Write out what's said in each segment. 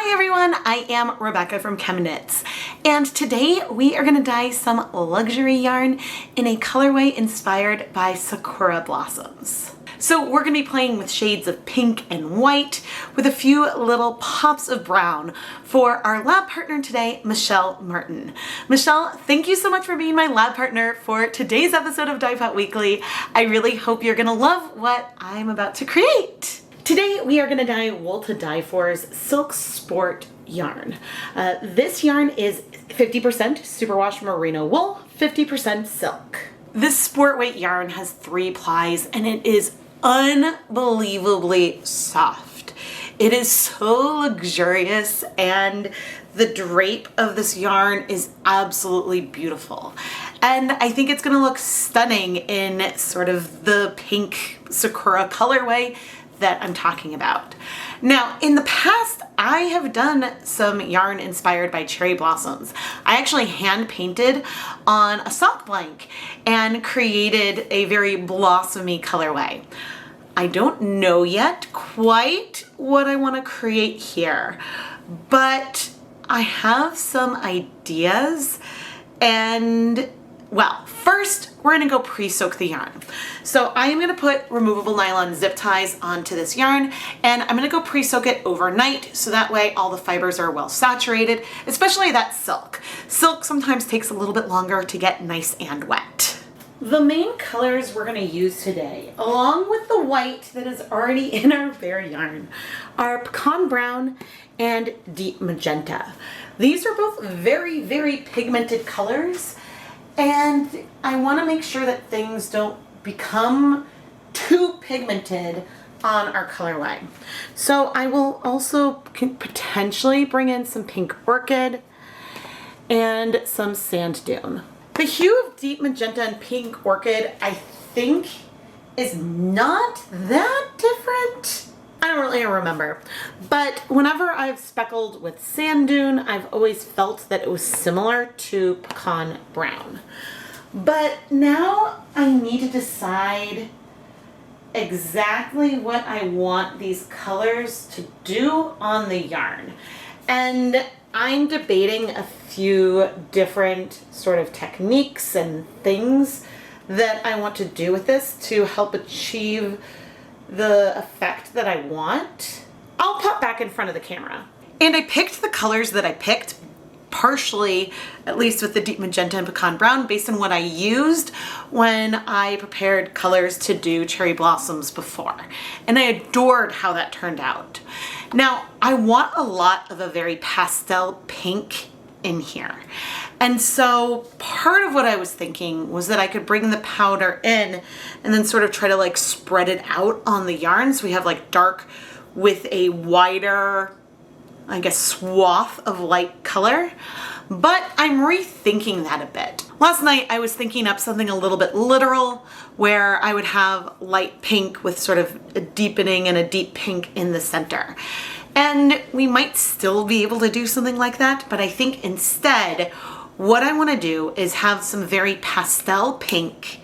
Hi everyone, I am Rebecca from ChemKnits, and today we are going to dye some luxury yarn in a colorway inspired by Sakura blossoms. So we're going to be playing with shades of pink and white with a few little pops of brown for our lab partner today, Michelle Martin. Michelle, thank you so much for being my lab partner for today's episode of Dyepot Weekly. I really hope you're going to love what I'm about to create. Today we are going to dye Wool to Die For's Silk Sport yarn. This yarn is 50% superwash merino wool, 50% silk. This sport weight yarn has 3 plies and it is unbelievably soft. It is so luxurious and the drape of this yarn is absolutely beautiful. And I think it's going to look stunning in sort of the pink Sakura colorway that I'm talking about. Now, in the past, I have done some yarn inspired by cherry blossoms. I actually hand painted on a sock blank and created a very blossomy colorway. I don't know yet quite what I want to create here, but I have some ideas. And well, first we're going to go pre-soak the yarn. So I am going to put removable nylon zip ties onto this yarn and I'm going to go pre-soak it overnight so that way all the fibers are well saturated, especially that silk. Silk sometimes takes a little bit longer to get nice and wet. The main colors we're going to use today, along with the white that is already in our bare yarn, are Pecan Brown and Deep Magenta. These are both very, very pigmented colors. And I want to make sure that things don't become too pigmented on our colorway. So I will also potentially bring in some pink orchid and some sand dune. The hue of deep magenta and pink orchid, I think, is not that different. I don't really remember, but whenever I've speckled with sand dune, I've always felt that it was similar to Pecan Brown. But now I need to decide exactly what I want these colors to do on the yarn. And I'm debating a few different sort of techniques and things that I want to do with this to help achieve the effect that I want. I'll pop back in front of the camera. And I picked the colors that I picked, partially, at least with the deep magenta and pecan brown, based on what I used when I prepared colors to do cherry blossoms before. And I adored how that turned out. Now, I want a lot of a very pastel pink in here. And so part of what I was thinking was that I could bring the powder in and then sort of try to like spread it out on the yarn. So we have like dark with a wider, I guess, swath of light color. But I'm rethinking that a bit. Last night I was thinking up something a little bit literal where I would have light pink with sort of a deepening and a deep pink in the center. And we might still be able to do something like that, but I think instead what I want to do is have some very pastel pink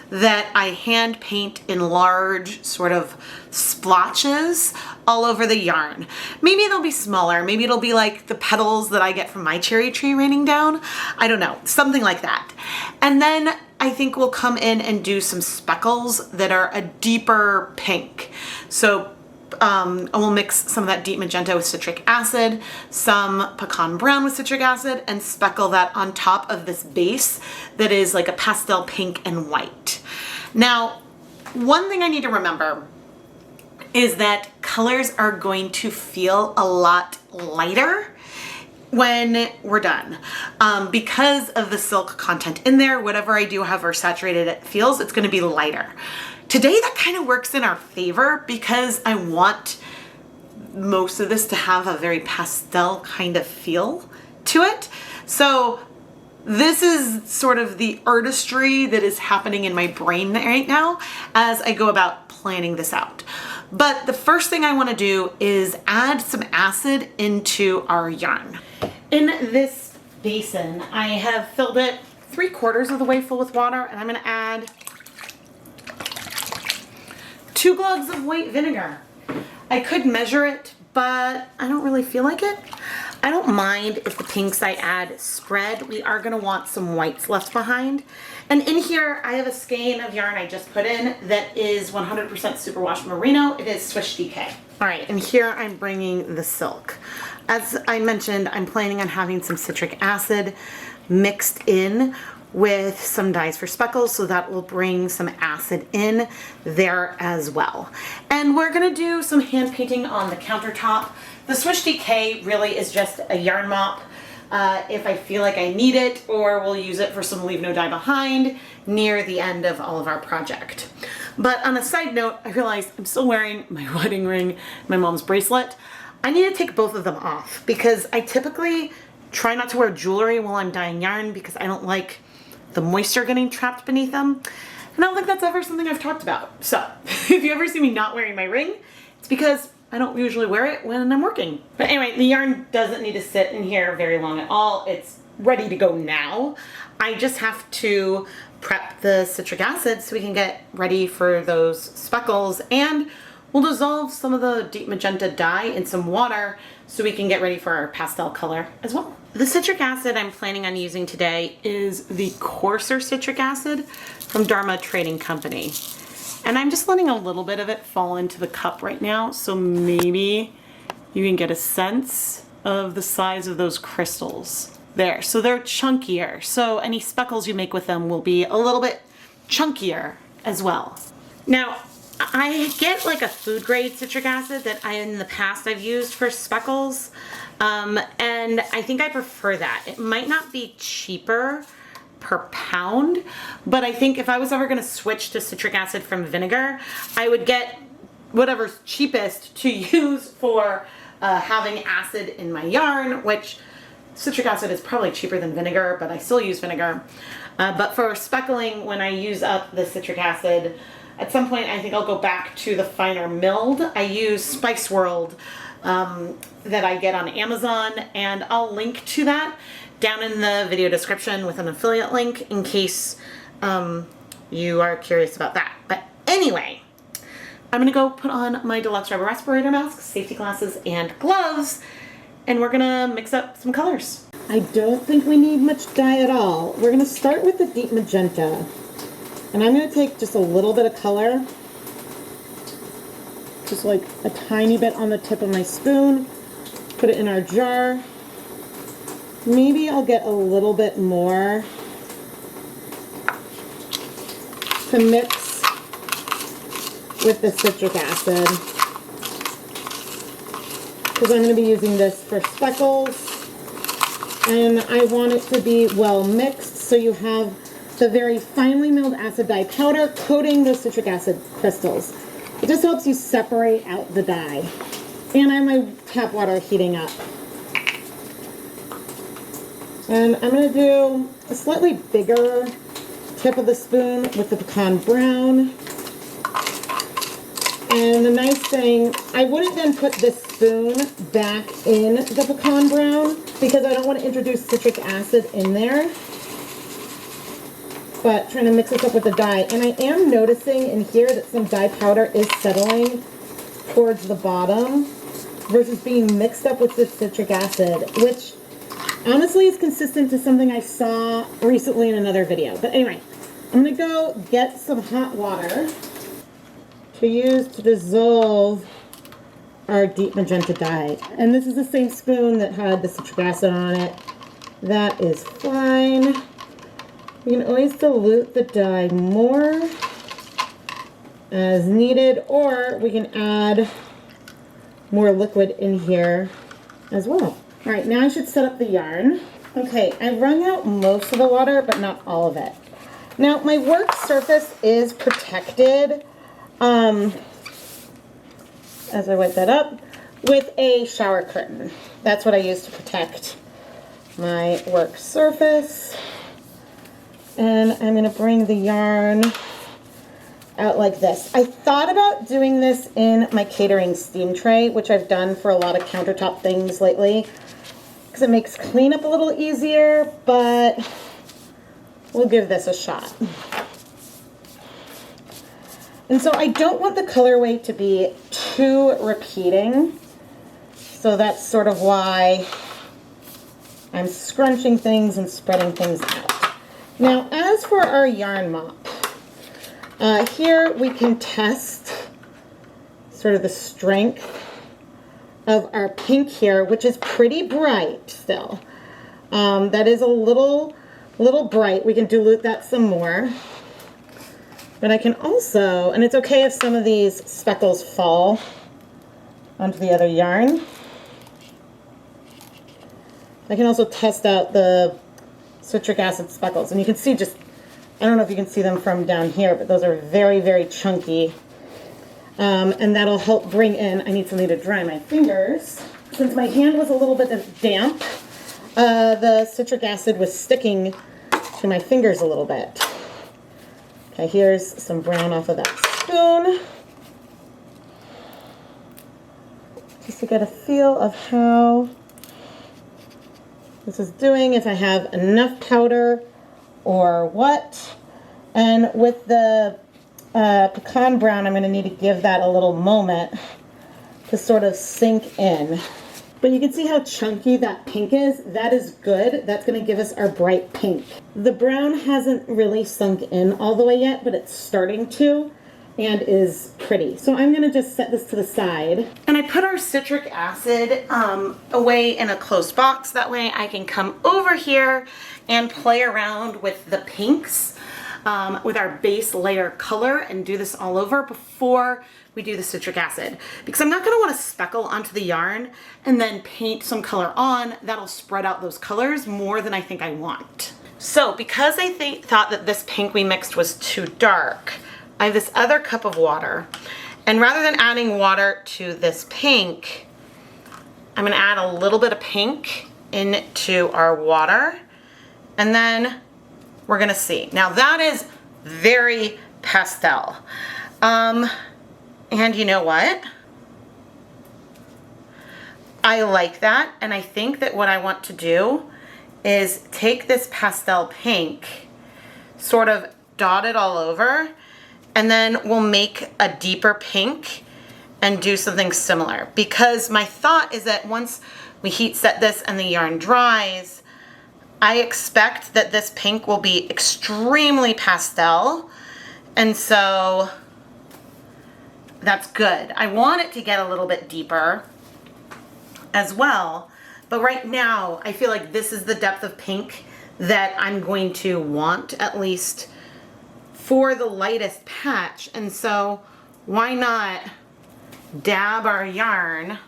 that I hand paint in large sort of splotches all over the yarn. Maybe they'll be smaller. Maybe it'll be like the petals that I get from my cherry tree raining down. I don't know, something like that. And then I think we'll come in and do some speckles that are a deeper pink. So we'll mix some of that deep magenta with citric acid, some pecan brown with citric acid, and speckle that on top of this base that is like a pastel pink and white. Now, one thing I need to remember is that colors are going to feel a lot lighter when we're done. Because of the silk content in there, whatever I do, however saturated it feels, it's going to be lighter. Today that kind of works in our favor because I want most of this to have a very pastel kind of feel to it. So this is sort of the artistry that is happening in my brain right now as I go about planning this out. But the first thing I want to do is add some acid into our yarn. In this basin, I have filled it 3/4 of the way full with water, and I'm going to add 2 glugs of white vinegar. I could measure it, but I don't really feel like it. I don't mind if the pinks I add spread. We are gonna want some whites left behind. And in here, I have a skein of yarn I just put in that is 100% superwash merino. It is Swish DK. All right, and here I'm bringing the silk. As I mentioned, I'm planning on having some citric acid mixed in with some dyes for speckles, so that will bring some acid in there as well. And we're gonna do some hand painting on the countertop. The Swish DK really is just a yarn mop if I feel like I need it, or we'll use it for some leave no dye behind near the end of all of our project. But on a side note, I realized I'm still wearing my wedding ring, my mom's bracelet. I need to take both of them off because I typically try not to wear jewelry while I'm dyeing yarn because I don't like the moisture getting trapped beneath them. And I don't think that's ever something I've talked about. So if you ever see me not wearing my ring, it's because I don't usually wear it when I'm working. But anyway, the yarn doesn't need to sit in here very long at all. It's ready to go now. I just have to prep the citric acid so we can get ready for those speckles, and we'll dissolve some of the deep magenta dye in some water so we can get ready for our pastel color as well. The citric acid I'm planning on using today is the coarser citric acid from Dharma Trading Company. And I'm just letting a little bit of it fall into the cup right now, so maybe you can get a sense of the size of those crystals. There, so they're chunkier. So any speckles you make with them will be a little bit chunkier as well. Now, I get like a food grade citric acid that in the past I've used for speckles, and I think I prefer that. It might not be cheaper per pound, but I think if I was ever going to switch to citric acid from vinegar, I would get whatever's cheapest to use for having acid in my yarn, which citric acid is probably cheaper than vinegar, but I still use vinegar. But for speckling, when I use up the citric acid, at some point I think I'll go back to the finer milled. I use Spice World that I get on Amazon, and I'll link to that down in the video description with an affiliate link in case you are curious about that. But anyway, I'm gonna go put on my deluxe rubber respirator mask, safety glasses, and gloves, and we're gonna mix up some colors. I don't think we need much dye at all. We're gonna start with the deep magenta, and I'm gonna take just a little bit of color, just like a tiny bit on the tip of my spoon, put it in our jar. Maybe I'll get a little bit more to mix with the citric acid, because I'm going to be using this for speckles, and I want it to be well mixed so you have the very finely milled acid dye powder coating the citric acid crystals. It just helps you separate out the dye. And I have my tap water heating up. And I'm going to do a slightly bigger tip of the spoon with the pecan brown. And the nice thing, I wouldn't then put this spoon back in the pecan brown because I don't want to introduce citric acid in there. But trying to mix this up with the dye. And I am noticing in here that some dye powder is settling towards the bottom versus being mixed up with the citric acid, which honestly is consistent to something I saw recently in another video. But anyway, I'm going to go get some hot water to use to dissolve our deep magenta dye. And this is the same spoon that had the citric acid on it. That is fine. You can always dilute the dye more as needed, or we can add more liquid in here as well. All right, now I should set up the yarn. Okay, I wrung out most of the water, but not all of it. Now, my work surface is protected, as I wipe that up, with a shower curtain. That's what I use to protect my work surface. And I'm gonna bring the yarn out like this. I thought about doing this in my catering steam tray, which I've done for a lot of countertop things lately, because it makes cleanup a little easier, but we'll give this a shot. And so I don't want the colorway to be too repeating. So that's sort of why I'm scrunching things and spreading things out. Now, as for our yarn mop, here we can test sort of the strength of our pink here, which is pretty bright still. That is a little bright. We can dilute that some more. But I can also, and it's okay if some of these speckles fall onto the other yarn. I can also test out the citric acid speckles. And you can see just, I don't know if you can see them from down here, but those are very, very chunky. And that'll help bring in, I need something to dry my fingers. Since my hand was a little bit damp, the citric acid was sticking to my fingers a little bit. Okay, here's some brown off of that spoon. Just to get a feel of how this is doing, if I have enough powder or what. And with the pecan brown, I'm going to need to give that a little moment to sort of sink in. But you can see how chunky that pink is. That is good. That's going to give us our bright pink. The brown hasn't really sunk in all the way yet, but it's starting to and is pretty. So I'm going to just set this to the side. And I put our citric acid away in a closed box. That way I can come over here and play around with the pinks with our base layer color and do this all over before we do the citric acid, because I'm not going to want to speckle onto the yarn and then paint some color on. That'll spread out those colors more than I think I want. So because I thought that this pink we mixed was too dark, I have this other cup of water, and rather than adding water to this pink, I'm going to add a little bit of pink into our water, and then we're going to see. Now that is very pastel. And you know what? I like that, and I think that what I want to do is take this pastel pink, sort of dot it all over, and then we'll make a deeper pink and do something similar. Because my thought is that once we heat set this and the yarn dries, I expect that this pink will be extremely pastel, and so that's good. I want it to get a little bit deeper as well, but right now I feel like this is the depth of pink that I'm going to want, at least for the lightest patch. And so why not dab our yarn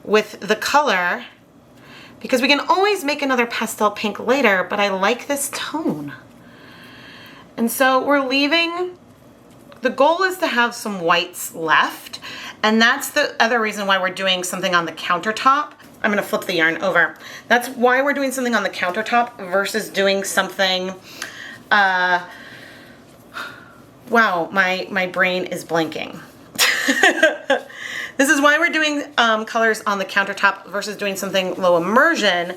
with the color, because we can always make another pastel pink later, but I like this tone. And so we're leaving, the goal is to have some whites left, and that's the other reason why we're doing something on the countertop. I'm gonna flip the yarn over. That's why we're doing something on the countertop versus doing something, wow, my brain is blanking. This is why we're doing colors on the countertop versus doing something low immersion,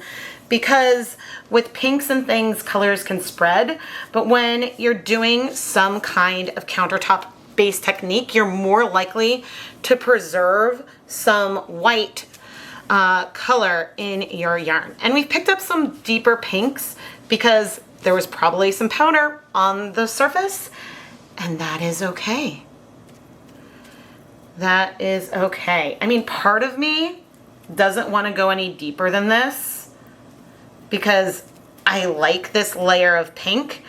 because with pinks and things, colors can spread, but when you're doing some kind of countertop based technique, you're more likely to preserve some white color in your yarn. And we've picked up some deeper pinks because there was probably some powder on the surface, and that is okay. That is okay. I mean, part of me doesn't want to go any deeper than this because I like this layer of pink,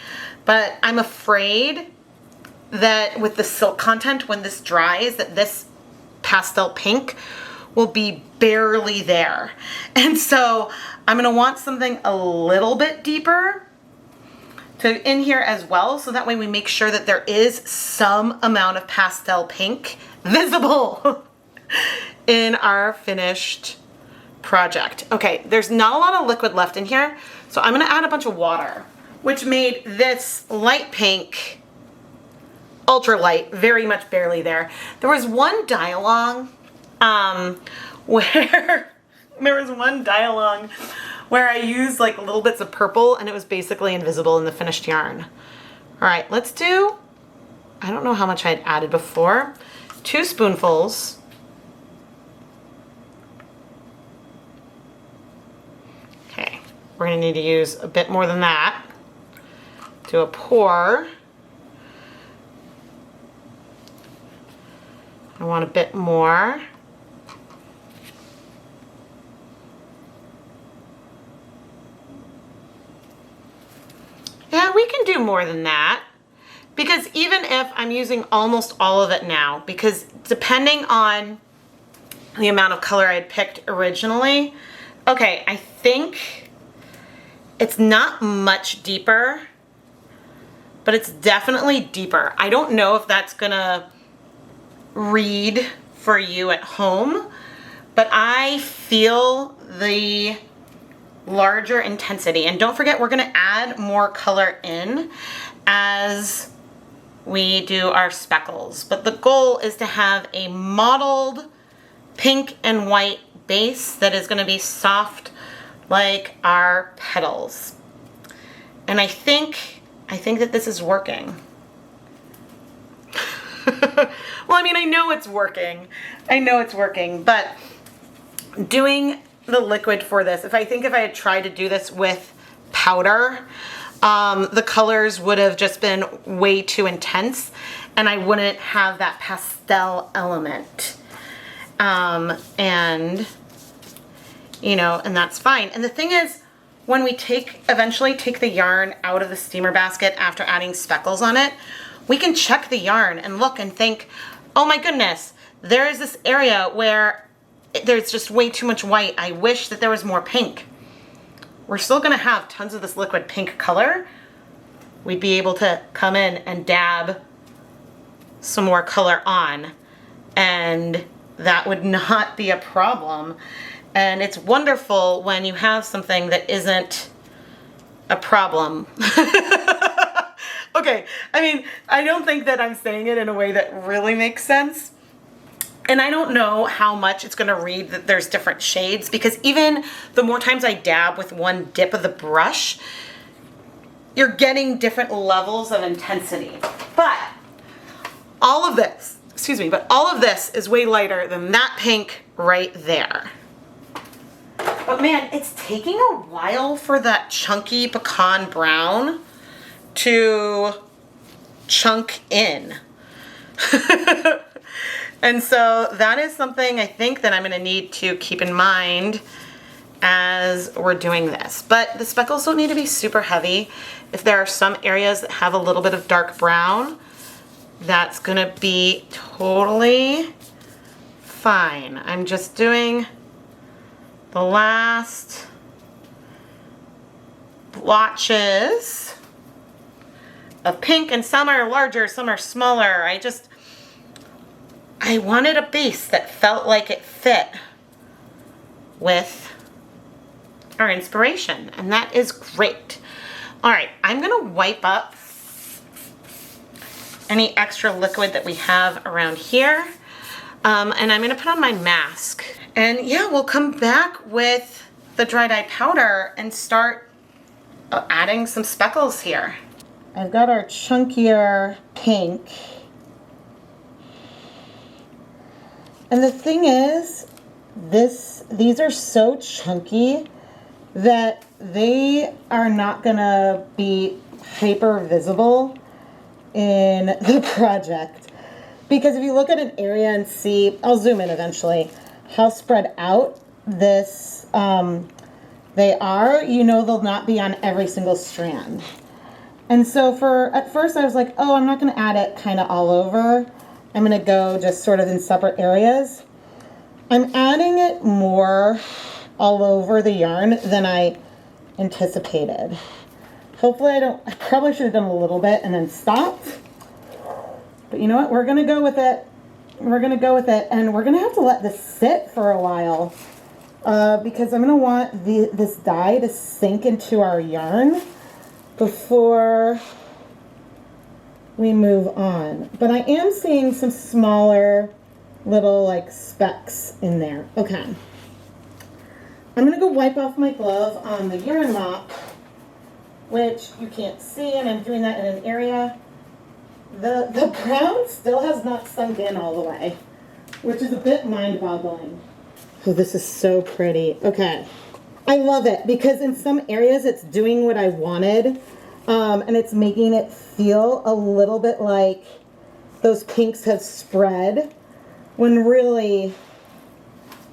but I'm afraid that with the silk content, when this dries, that this pastel pink will be barely there. And so I'm gonna want something a little bit deeper to in here as well, so that way we make sure that there is some amount of pastel pink visible in our finished project. Okay, there's not a lot of liquid left in here, so I'm gonna add a bunch of water, which made this light pink ultra light, very much barely there. There was one dye along where I used like little bits of purple, and it was basically invisible in the finished yarn. All right, let's do, I don't know how much I'd added before, 2 spoonfuls we're gonna need to use a bit more than that. Do a pour. I want a bit more. Yeah, we can do more than that. Because even if I'm using almost all of it now, because depending on the amount of color I had picked originally, okay, I think it's not much deeper, but it's definitely deeper. I don't know if that's gonna read for you at home, but I feel the larger intensity. And don't forget, we're gonna add more color in as we do our speckles. But the goal is to have a mottled pink and white base that is gonna be soft like our petals. And I think that this is working. Well, I mean, I know it's working. I know it's working, but doing the liquid for this, if I had tried to do this with powder, the colors would have just been way too intense and I wouldn't have that pastel element. And, you know, and that's fine. And the thing is, when we eventually take the yarn out of the steamer basket after adding speckles on it, we can check the yarn and look and think, oh my goodness, there is this area where there's just way too much white. I wish that there was more pink. We're still gonna have tons of this liquid pink color. We'd be able to come in and dab some more color on, and that would not be a problem. And it's wonderful when you have something that isn't a problem. Okay, I mean, I don't think that I'm saying it in a way that really makes sense. And I don't know how much it's gonna read that there's different shades, because even the more times I dab with one dip of the brush, you're getting different levels of intensity. But all of this, all of this is way lighter than that pink right there. But man, it's taking a while for that chunky pecan brown to chunk in. And so that is something I think that I'm gonna need to keep in mind as we're doing this. But the speckles don't need to be super heavy. If there are some areas that have a little bit of dark brown, that's gonna be totally fine. I'm just doing the last blotches of pink, and some are larger, some are smaller. I wanted a base that felt like it fit with our inspiration, and that is great. All right, I'm gonna wipe up any extra liquid that we have around here, and I'm gonna put on my mask. And yeah, we'll come back with the dry dye powder and start adding some speckles here. I've got our chunkier pink. And the thing is, these are so chunky that they are not gonna be hyper visible in the project. Because if you look at an area and see, I'll zoom in eventually, how spread out this they are, you know they'll not be on every single strand. And so at first I was like, oh, I'm not gonna add it kind of all over. I'm gonna go just sort of in separate areas. I'm adding it more all over the yarn than I anticipated. Hopefully I probably should have done a little bit and then stopped. But you know what, we're gonna go with it. We're gonna go with it, and we're gonna have to let this sit for a while because I'm gonna want this dye to sink into our yarn before we move on. But I am seeing some smaller little like specks in there. Okay. I'm gonna go wipe off my glove on the yarn mop, which you can't see, and I'm doing that in an area. The brown still has not sunk in all the way, which is a bit mind-boggling. Oh, this is so pretty. Okay. I love it because in some areas it's doing what I wanted, and it's making it feel a little bit like those pinks have spread when really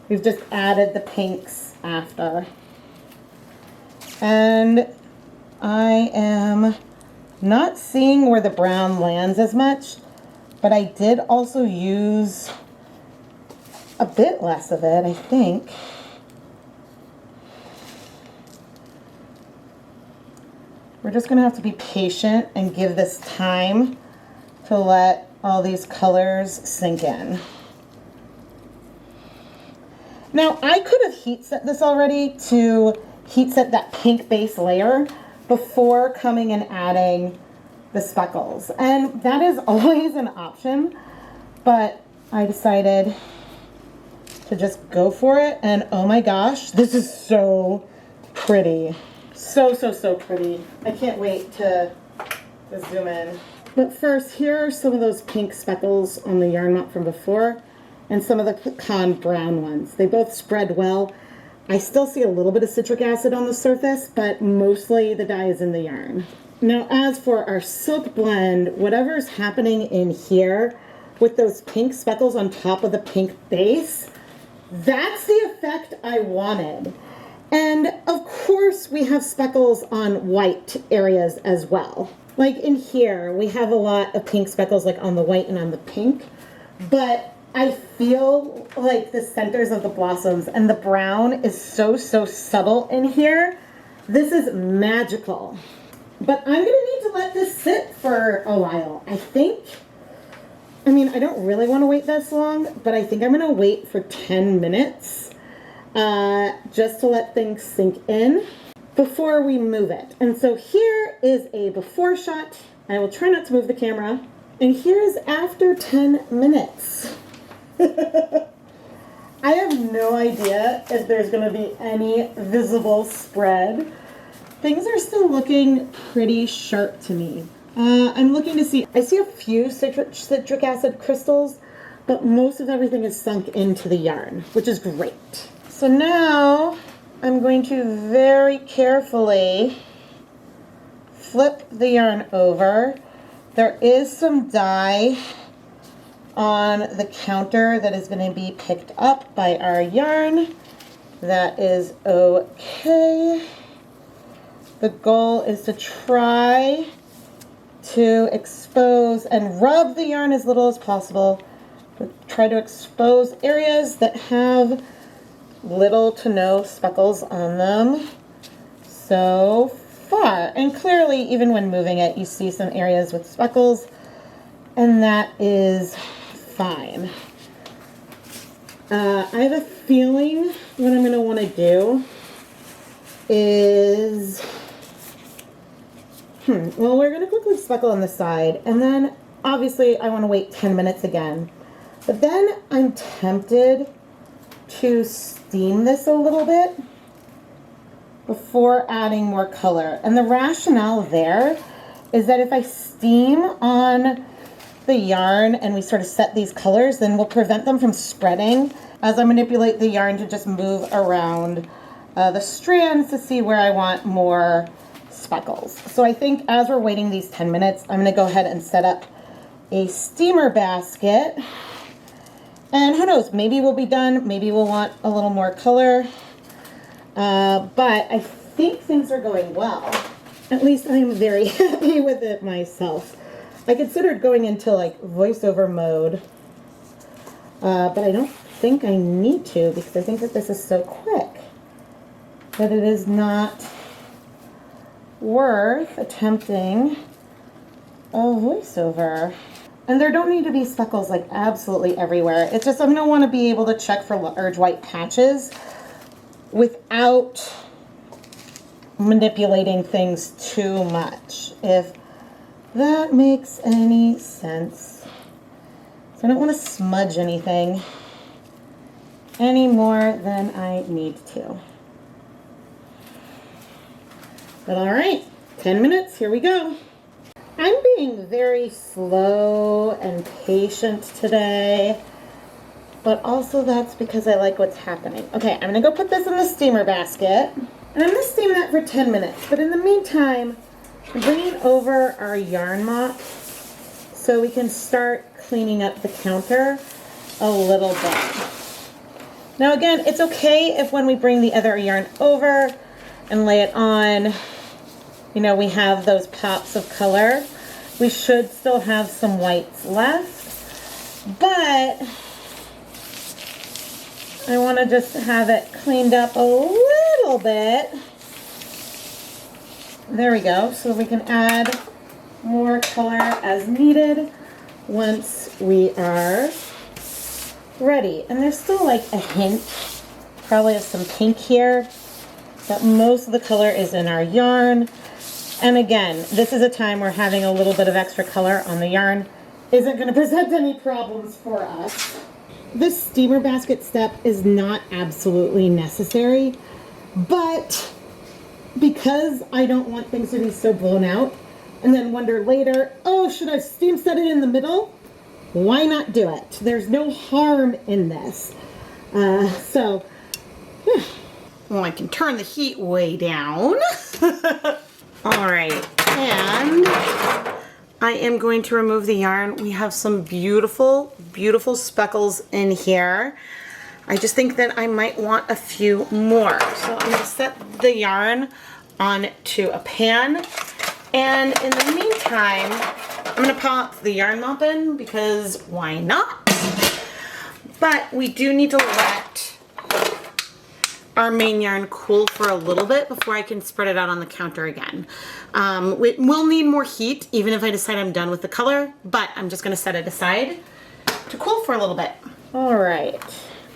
we've just added the pinks after. And I am not seeing where the brown lands as much, but I did also use a bit less of it, I think. We're just going to have to be patient and give this time to let all these colors sink in. Now, I could have heat set this already to heat set that pink base layer before coming and adding the speckles. And that is always an option, but I decided to just go for it. And oh my gosh, this is so pretty. So pretty. I can't wait to zoom in. But first, here are some of those pink speckles on the yarn mop from before and some of the pecan brown ones. They both spread well. I still see a little bit of citric acid on the surface, but mostly the dye is in the yarn. Now, as for our silk blend, whatever's happening in here with those pink speckles on top of the pink base, that's the effect I wanted. And of course we have speckles on white areas as well. Like in here, we have a lot of pink speckles like on the white and on the pink, but I feel like the centers of the blossoms and the brown is so subtle in here. This is magical. But I'm gonna need to let this sit for a while. I mean, I don't really want to wait this long, but I think I'm gonna wait for 10 minutes. Just to let things sink in before we move it. And so here is a before shot. I will try not to move the camera. And here's after 10 minutes. I have no idea if there's going to be any visible spread. Things are still looking pretty sharp to me. I'm looking to see, I see a few citric acid crystals, but most of everything is sunk into the yarn, which is great. So now I'm going to very carefully flip the yarn over. There is some dye on the counter that is going to be picked up by our yarn. That is okay. The goal is to try to expose and rub the yarn as little as possible. Try to expose areas that have little to no speckles on them so far. And clearly, even when moving it, you see some areas with speckles, and that is fine. I have a feeling what I'm going to want to do is, well, we're going to quickly speckle on the side, and then obviously I want to wait 10 minutes again. But then I'm tempted to steam this a little bit before adding more color. And the rationale there is that if I steam on the yarn and we sort of set these colors, then we'll prevent them from spreading as I manipulate the yarn to just move around the strands to see where I want more speckles. So I think as we're waiting these 10 minutes, I'm going to go ahead and set up a steamer basket. And who knows, maybe we'll be done, maybe we'll want a little more color, but I think things are going well. At least I'm very happy with it myself. I considered going into like voiceover mode, but I don't think I need to because I think that this is so quick that it is not worth attempting a voiceover. And there don't need to be speckles like absolutely everywhere. It's just I'm going to want to be able to check for large white patches without manipulating things too much, if that makes any sense. So I don't want to smudge anything any more than I need to. But all right, 10 minutes, here we go. I'm being very slow and patient today, but also that's because I like what's happening. Okay, I'm gonna go put this in the steamer basket. And I'm going to steam that for 10 minutes. But in the meantime, I'm bringing over our yarn mop so we can start cleaning up the counter a little bit. Now again, it's okay if when we bring the other yarn over and lay it on, you know, we have those pops of color. We should still have some whites left, but I want to just have it cleaned up a little bit. There we go, so we can add more color as needed once we are ready. And there's still like a hint, probably of some pink here, but most of the color is in our yarn. And again, this is a time where having a little bit of extra color on the yarn isn't going to present any problems for us. This steamer basket step is not absolutely necessary, but because I don't want things to be so blown out and then wonder later, oh, should I steam set it in the middle? Why not do it? There's no harm in this. Well, I can turn the heat way down. All right, and I am going to remove the yarn. We have some beautiful, beautiful speckles in here. I just think that I might want a few more. So I'm going to set the yarn onto a pan. And in the meantime, I'm going to pop the yarn mop in because why not? But we do need to let our main yarn cool for a little bit before I can spread it out on the counter again. It will need more heat even if I decide I'm done with the color, but I'm just going to set it aside to cool for a little bit. All right.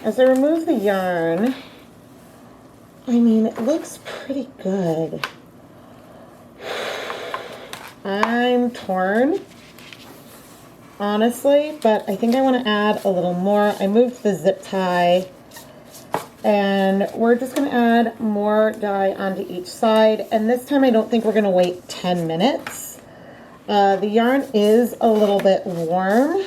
As I remove the yarn, I mean, it looks pretty good. I'm torn, honestly, but I think I want to add a little more. I moved the zip tie, and we're just going to add more dye onto each side. And this time I don't think we're going to wait 10 minutes. The yarn is a little bit warm,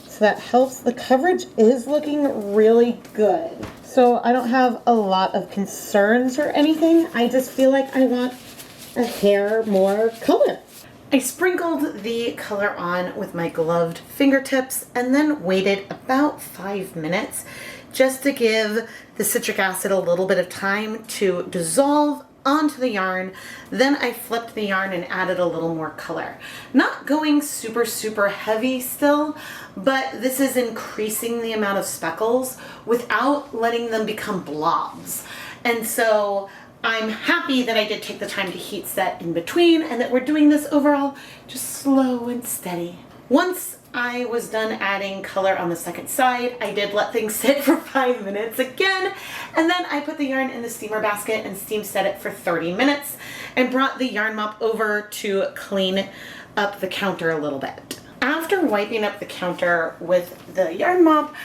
so that helps. The coverage is looking really good. So I don't have a lot of concerns or anything. I just feel like I want a hair more color. I sprinkled the color on with my gloved fingertips and then waited about 5 minutes just to give the citric acid a little bit of time to dissolve onto the yarn. Then I flipped the yarn and added a little more color. Not going super, super heavy still, but this is increasing the amount of speckles without letting them become blobs. And so I'm happy that I did take the time to heat set in between and that we're doing this overall just slow and steady. Once I was done adding color on the second side, I did let things sit for 5 minutes again, and then I put the yarn in the steamer basket and steam set it for 30 minutes and brought the yarn mop over to clean up the counter a little bit. After wiping up the counter with the yarn mop,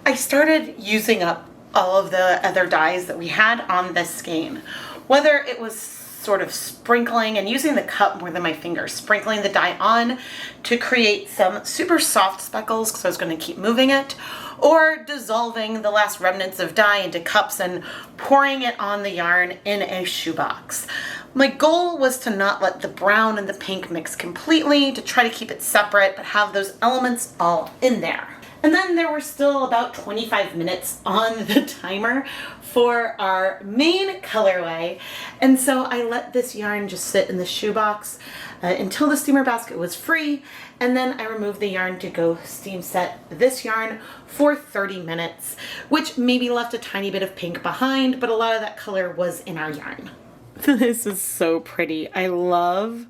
I started using up all of the other dyes that we had on this skein. Whether it was sort of sprinkling and using the cup more than my fingers, sprinkling the dye on to create some super soft speckles because I was going to keep moving it, or dissolving the last remnants of dye into cups and pouring it on the yarn in a shoebox. My goal was to not let the brown and the pink mix completely, to try to keep it separate but have those elements all in there. And then there were still about 25 minutes on the timer for our main colorway. And so I let this yarn just sit in the shoebox until the steamer basket was free. And then I removed the yarn to go steam set this yarn for 30 minutes, which maybe left a tiny bit of pink behind, but a lot of that color was in our yarn. This is so pretty. I love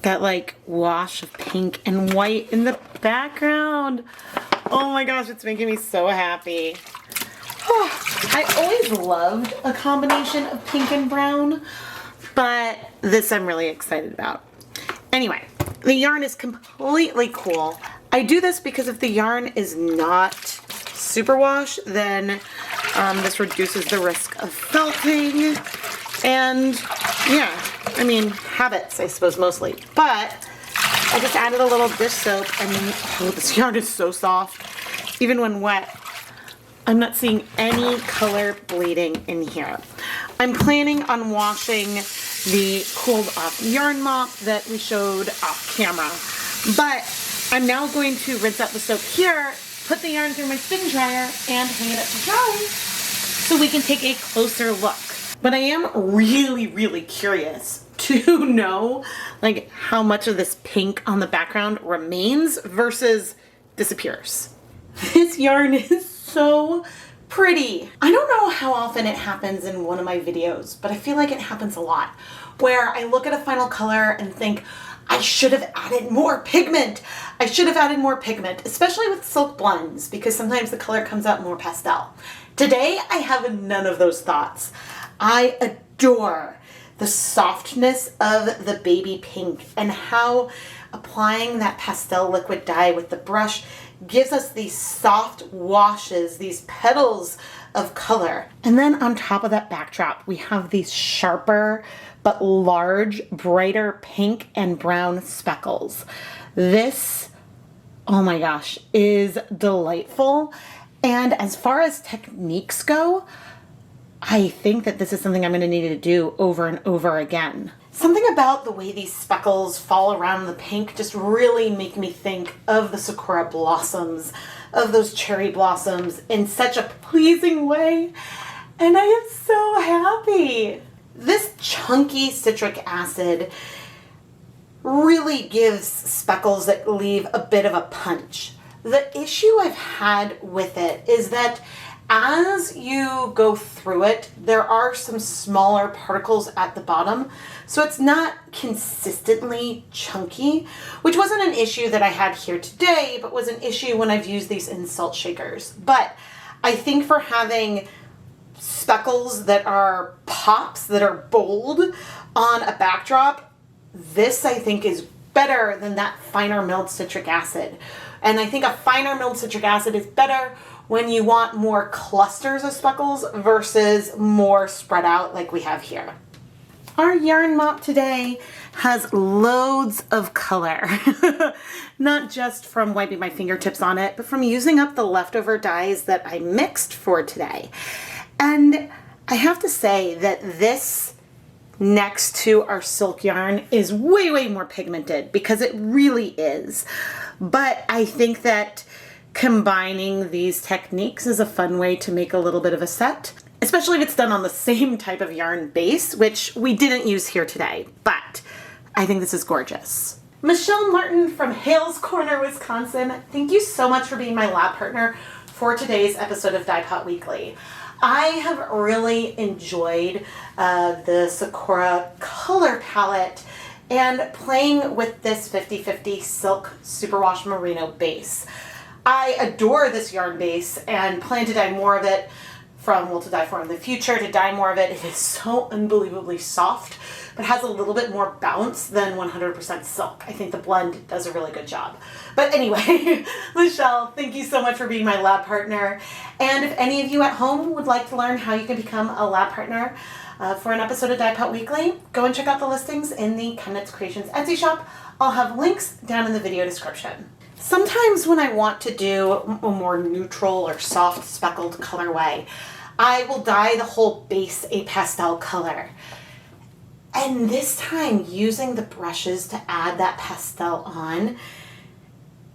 that like wash of pink and white in the background. Oh my gosh, it's making me so happy. I always loved a combination of pink and brown, but this I'm really excited about. Anyway, the yarn is completely cool. I do this because if the yarn is not superwash, then this reduces the risk of felting. And yeah, I mean, habits, I suppose, mostly. But I just added a little dish soap, and oh, this yarn is so soft. Even when wet, I'm not seeing any color bleeding in here. I'm planning on washing the cooled off yarn mop that we showed off camera, but I'm now going to rinse out the soap here, put the yarn through my spin dryer, and hang it up to dry so we can take a closer look. But I am really curious to know like how much of this pink on the background remains versus disappears. This yarn is so pretty. I don't know how often it happens in one of my videos, but I feel like it happens a lot, where I look at a final color and think, I should have added more pigment. I should have added more pigment, especially with silk blends, because sometimes the color comes out more pastel. Today, I have none of those thoughts. I adore the softness of the baby pink and how applying that pastel liquid dye with the brush gives us these soft washes, these petals of color. And then on top of that backdrop, we have these sharper but large, brighter pink and brown speckles. This, oh my gosh, is delightful. And as far as techniques go, I think that this is something I'm going to need to do over and over again. Something about the way these speckles fall around the pink just really make me think of the Sakura blossoms, of those cherry blossoms in such a pleasing way. And I am so happy. This chunky citric acid really gives speckles that leave a bit of a punch. The issue I've had with it is that as you go through it, there are some smaller particles at the bottom, so it's not consistently chunky, which wasn't an issue that I had here today, but was an issue when I've used these in salt shakers. But I think for having speckles that are pops, that are bold on a backdrop, this I think is better than that finer milled citric acid. And I think a finer milled citric acid is better when you want more clusters of speckles versus more spread out like we have here. Our yarn mop today has loads of color, not just from wiping my fingertips on it, but from using up the leftover dyes that I mixed for today. And I have to say that this next to our silk yarn is way more pigmented, because it really is. But I think that combining these techniques is a fun way to make a little bit of a set, especially if it's done on the same type of yarn base, which we didn't use here today, but I think this is gorgeous. Michelle Martin from Hales Corner, Wisconsin, thank you so much for being my lab partner for today's episode of Dyepot Weekly. I have really enjoyed the Sakura color palette and playing with this 50/50 silk superwash merino base. I adore this yarn base and plan to dye more of it from Will to Dye For in the future, to dye more of it. It is so unbelievably soft, but has a little bit more bounce than 100% silk. I think the blend does a really good job. But anyway, Michelle, thank you so much for being my lab partner. And if any of you at home would like to learn how you can become a lab partner for an episode of Dyepot Weekly, go and check out the listings in the ChemKnits Creations Etsy shop. I'll have links down in the video description. Sometimes when I want to do a more neutral or soft speckled colorway, I will dye the whole base a pastel color. And this time, using the brushes to add that pastel on,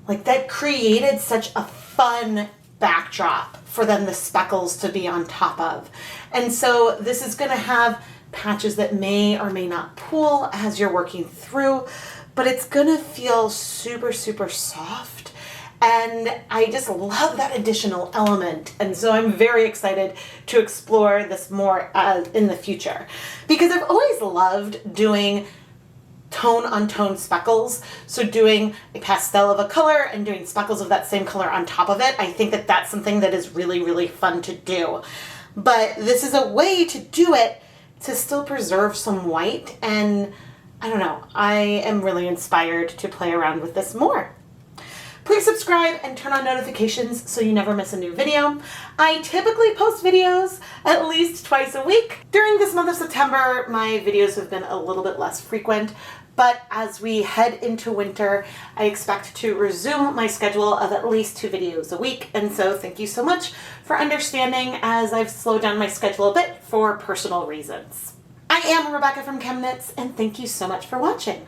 like that created such a fun backdrop for then the speckles to be on top of. And so this is going to have patches that may or may not pool as you're working through, but it's going to feel super soft. And I just love that additional element. And so I'm very excited to explore this more in the future, because I've always loved doing tone on tone speckles. So doing a pastel of a color and doing speckles of that same color on top of it. I think that that's something that is really fun to do. But this is a way to do it to still preserve some white, and I don't know, I am really inspired to play around with this more. Please subscribe and turn on notifications so you never miss a new video. I typically post videos at least twice a week. During this month of September, my videos have been a little bit less frequent, But as we head into winter, I expect to resume my schedule of at least 2 videos a week. And so thank you so much for understanding as I've slowed down my schedule a bit for personal reasons. I am Rebecca from ChemKnits, and thank you so much for watching.